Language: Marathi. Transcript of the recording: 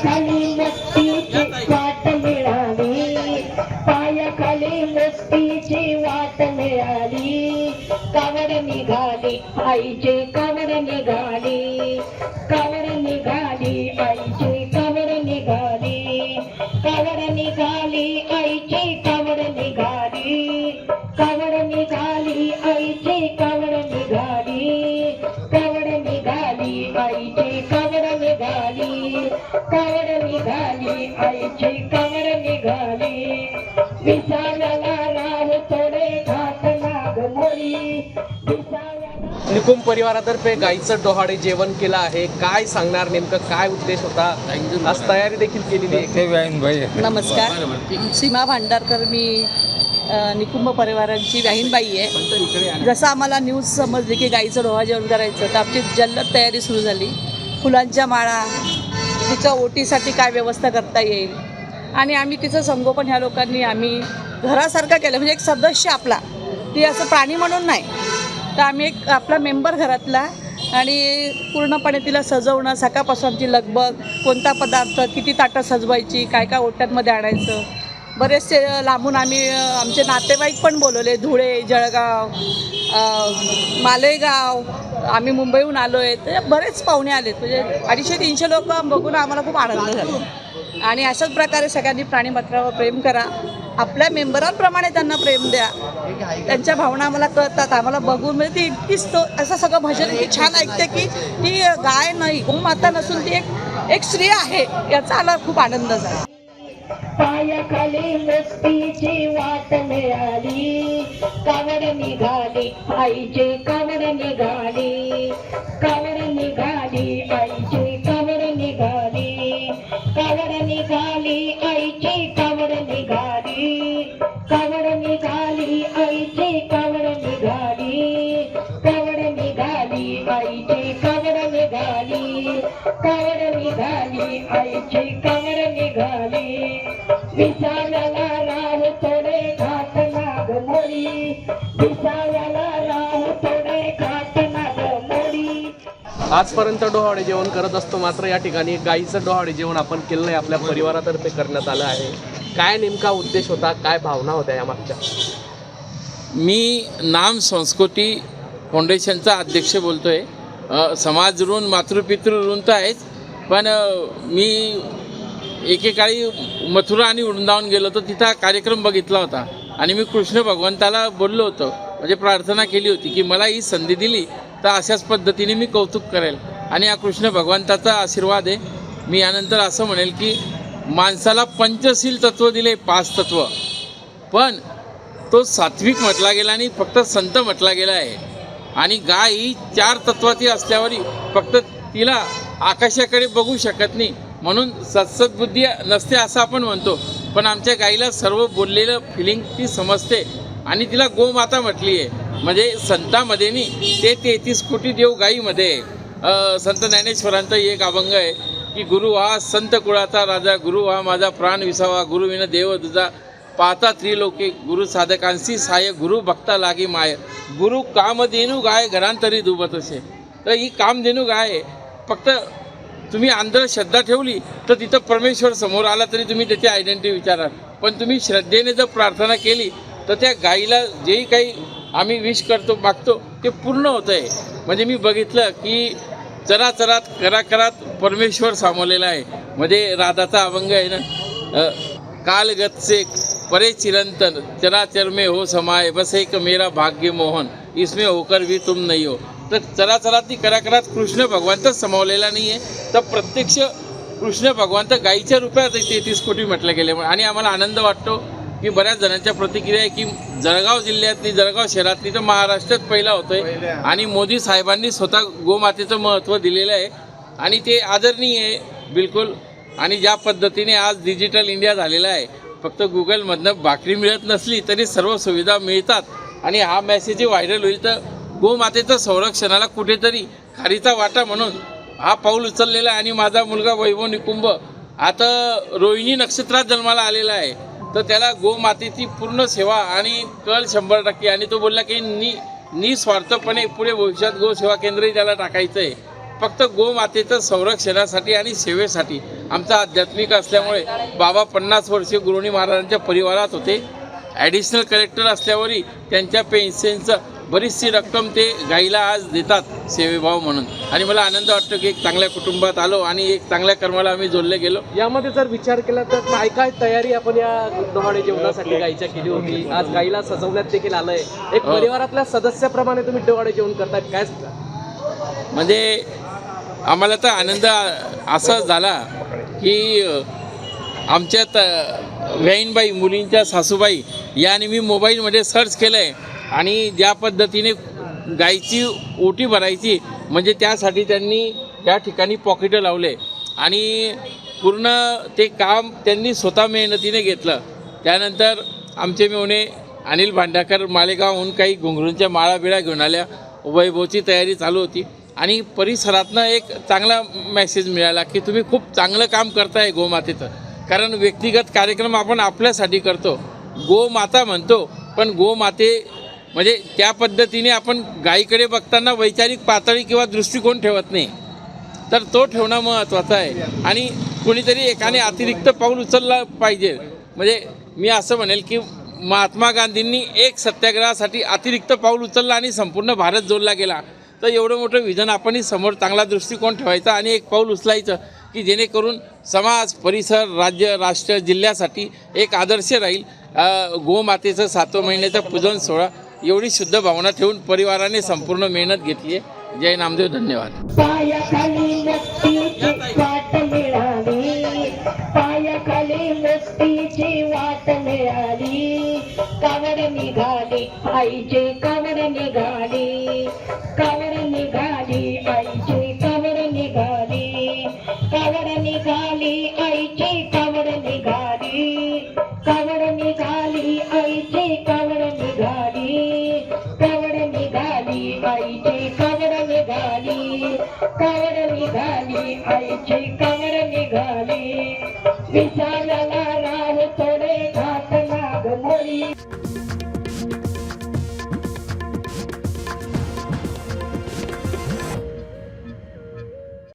पायाखाली मुक्तीची वाट मिळाली, पायाखाली मुक्तीची वाट मिळाली. कावड निघाली आईची कावड निघाली, कावड निघाली आईची कावड निघाली, कावड निघाली आईची कावड निघाली, कावड निघाली आईची कावड निघाली, कावड निघाली आईची कावड निघाली, कावड निघाली आईची कावड निघाली. विसाव्याला राह थोडे घाट नागमोडी, निकुंभ परिवारातर्फे गाईचं डोहाळे जेवण केलं आहे. काय सांगणार, नेमकं काय उद्देश होता? आज तयारी देखील केलेली आहे. नमस्कार, सीमा भांडारकर. मी निकुंभ परिवारांची वाहीनबाई आहे. जसं आम्हाला न्यूज समजली की गाईचं डोहा जेवण करायचं, तर आमची जल्लोष तयारी सुरू झाली. फुलांच्या माळा, तिच्या ओटीसाठी काय व्यवस्था करता येईल, आणि आम्ही तिचं संगोपन ह्या लोकांनी आम्ही घरासारखं केलं. म्हणजे एक सदस्य आपला, ती असं प्राणी म्हणून नाही, तर आम्ही एक आपला मेंबर घरातला, आणि पूर्णपणे तिला सजवणं, सकाळपासून आमची लगबग, कोणता पदार्थ, किती ताटं सजवायची, काय काय ओट्यांमध्ये आणायचं. बरेचसे लांबून आम्ही आमचे नातेवाईक पण बोलवले, धुळे, जळगाव, मालेगाव, आम्ही मुंबईहून आलो आहे, तर बरेच पाहुणे आलेत. म्हणजे 250-300 लोक बघून आम्हाला खूप आनंद झाला. आणि अशाच प्रकारे सगळ्यांनी प्राणीमात्रावर प्रेम करा, आपल्या मेंबरांप्रमाणे त्यांना प्रेम द्या. त्यांच्या भावना आम्हाला कळतात, आम्हाला बघून म्हणजे ती इतकीच तो असं सगळं भजन इतकी छान ऐकते की ती गाय नाही, गोमाता नसून ती एक स्त्री आहे, याचा आम्हाला खूप आनंद झाला. पायाखाली मुक्तीची वाट मिळाली, कावड निघाली आईची कावड निघाली, कावड निघाली आईची कावड निघाली, कावड निघाली आईची कावड निघाली, कावड निघाली आईची कावड निघाली, कावड निघाली आईची कावड निघाली, कावड निघाली आईची कावड निघाली. विसाव्याला राह थोडे घाट नागमोडी, विसाव्याला राह थोडे घाट नागमोडी. आजपर्यंत डोहाळे जेवण करत असतो, मात्र या ठिकाणी गाईचं डोहाळे जेवण आपण केलं नाही, आपल्या परिवारातर्फे करण्यात आलं आहे. काय नेमका उद्देश होता, काय भावना होत्या यामागच्या? मी नाम संस्कृती फाउंडेशनचा अध्यक्ष बोलतो आहे. समाज ऋण, मातृपितृ ऋण तर आहेच, पण मी एकेकाळी मथुरा आणि वृंदावन गेलो होतो, तिथं हा कार्यक्रम बघितला होता, आणि मी कृष्ण भगवंताला बोललो होतो, म्हणजे प्रार्थना केली होती की मला ही संधी दिली तर अशाच पद्धतीने मी कौतुक करेल, आणि हा कृष्ण भगवंताचा आशीर्वाद आहे. मी यानंतर असं म्हणेल की माणसाला पंचशील तत्व दिले, 5 तत्व, पण तो सात्विक म्हटला गेला आणि फक्त संत म्हटला गेला आहे. आणि गाय ही 4 तत्वाची असल्यावरही फक्त तिला आकाशाकडे बघू शकत नाही, म्हणून सत्सद्बुद्धी नसते असं आपण म्हणतो, पण आमच्या गाईला सर्व बोललेलं फिलिंग ती समजते, आणि तिला गोमाता म्हटली आहे. म्हणजे संतामध्ये नाही, ते 33 कोटी देव गाईमध्ये आहे. संत ज्ञानेश्वरांचं एक अभंग आहे की गुरु हा संत कुळाचा राजा, गुरु हा माझा प्राण विसावा, गुरुविन देव तुझा पाहता त्रिलोके, गुरु साधकांशी साय, गुरु भक्ता लागी माय, गुरु कामधेनू गाय घरांतरी दुबत असे. तर ही कामधेनू गाय आहे. फक्त तुम्ही अंधश्रद्धा ठेवली तर तिथं परमेश्वर समोर आला तरी तुम्ही त्याची आयडेंटिटी विचाराल, पण तुम्ही श्रद्धेने जर प्रार्थना केली तर त्या गाईला जेही काही आम्ही विश करतो, मागतो, ते पूर्ण होतं आहे. म्हणजे मी बघितलं की चराचरात कराकरात परमेश्वर सामावलेला आहे. म्हणजे राधाचा अभंग आहे ना, कालगतसे परे चिरंतन चराचर में हो समाये, बस एक मेरा भाग्य मोहन, इसमें होकर भी तुम नहीं हो. तर चराचरातली कराकरात कृष्ण भगवंतच समावलेला नाही आहे, तर प्रत्यक्ष कृष्ण भगवंत गाईच्या रूपात 33 कोटी म्हटलं गेले. आणि आम्हाला आनंद वाटतो की बऱ्याच जणांच्या प्रतिक्रिया आहे की जळगाव जिल्ह्यातली, जळगाव शहरातली तर महाराष्ट्रात पहिला होतोय, आणि मोदी साहेबांनी स्वतः गोमातेचं महत्त्व दिलेलं आहे, आणि ते आदरणीय आहे बिलकुल. आणि ज्या पद्धतीने आज डिजिटल इंडिया झालेला आहे, फक्त गुगलमधनं भाकरी मिळत नसली तरी सर्व सुविधा मिळतात, आणि हा मेसेज व्हायरल होईल तर गोमातेचं संरक्षणाला कुठेतरी खारीचा वाटा म्हणून हा पाऊल उचललेला आहे. आणि माझा मुलगा वैभव निकुंभ आता रोहिणी नक्षत्रात जन्माला आलेला आहे, तर त्याला गोमातेची पूर्ण सेवा आणि कल 100%. आणि तो बोलला की निस्वार्थपणे पुढे भविष्यात गोसेवा केंद्रही त्याला टाकायचं आहे. फक्त गोमातेचं संरक्षणासाठी आणि सेवेसाठी. आमचा आध्यात्मिक असल्यामुळे बाबा 50 वर्षे गुरुनी महाराजांच्या परिवारात होते. ॲडिशनल कलेक्टर असल्यावरही त्यांच्या पेन्शनचं बरीचशी रक्कम ते गाईला आज देतात सेवेभाव म्हणून. आणि मला आनंद वाटतो की एक चांगल्या कुटुंबात आलो आणि एक चांगल्या कर्माला आम्ही जोडले गेलो. यामध्ये जर विचार केला तर काय काय तयारी आपण या डोहाळे जेवणासाठी गाईच्या केली होती? आज गाईला सजवण्यात देखील आलंय. एक परिवारातल्या सदस्याप्रमाणे तुम्ही डोहाळे जेवण करताय, काय म्हणजे आम्हाला तर आनंद असा झाला की आमच्यात बहीणबाई मुलींच्या सासूबाई याने मी मोबाईलमध्ये सर्च केलं आहे आणि ज्या पद्धतीने गाईची ओटी भरायची म्हणजे त्यासाठी त्यांनी त्या ठिकाणी पॉकेटं लावले आणि पूर्ण ते काम त्यांनी स्वतः मेहनतीने घेतलं. त्यानंतर आमचे मेवणे अनिल भांडाकर मालेगावहून काही घुंगरूंच्या माळा बिळा घेऊन आल्या. वैभवची तयारी चालू होती आणि परिसरातनं एक चांगला मेसेज मिळाला की तुम्ही खूप चांगलं काम करताय गोमातेचं. कारण व्यक्तिगत कार्यक्रम आपण आपल्यासाठी करतो, गोमाता म्हणतो, पण गोमाते म्हणजे त्या पद्धतीने आपण गायीकडे बघताना वैचारिक पातळी किंवा दृष्टिकोन ठेवत नाही, तर तो ठेवणं महत्त्वाचं आहे. आणि कोणीतरी एकाने अतिरिक्त पाऊल उचललं पाहिजे. म्हणजे मी असं म्हणेल की महात्मा गांधींनी एक सत्याग्रहासाठी अतिरिक्त पाऊल उचललं आणि संपूर्ण भारत जोडला गेला. तर एवढं मोठं विजन आपणही समोर चांगला दृष्टिकोन ठेवायचा आणि एक पाऊल उचलायचं की जेणेकरून समाज, परिसर, राज्य, राष्ट्र, जिल्ह्यासाठी एक आदर्श राहील. गोमातेचं 7व्या महिन्याचा पूजन सोहळा एवढी शुद्ध भावना ठेवून परिवाराने संपूर्ण मेहनत घेतली आहे. जय नामदेव, धन्यवाद. पायाखाली मस्तीची वाट मिळाली, पायाखाली मस्तीची वाट मिळाली. कावड निघाली आईची, कावड निघाली, कावड निघाली आईची, कावड निघाली, कावड निघाली आईची, कावड निघाली, कावड निघाली आईची, कावड निघाली, कावड निघाली आईची, कावड निघाली, कावड निघाली आईची, कावड निघाली.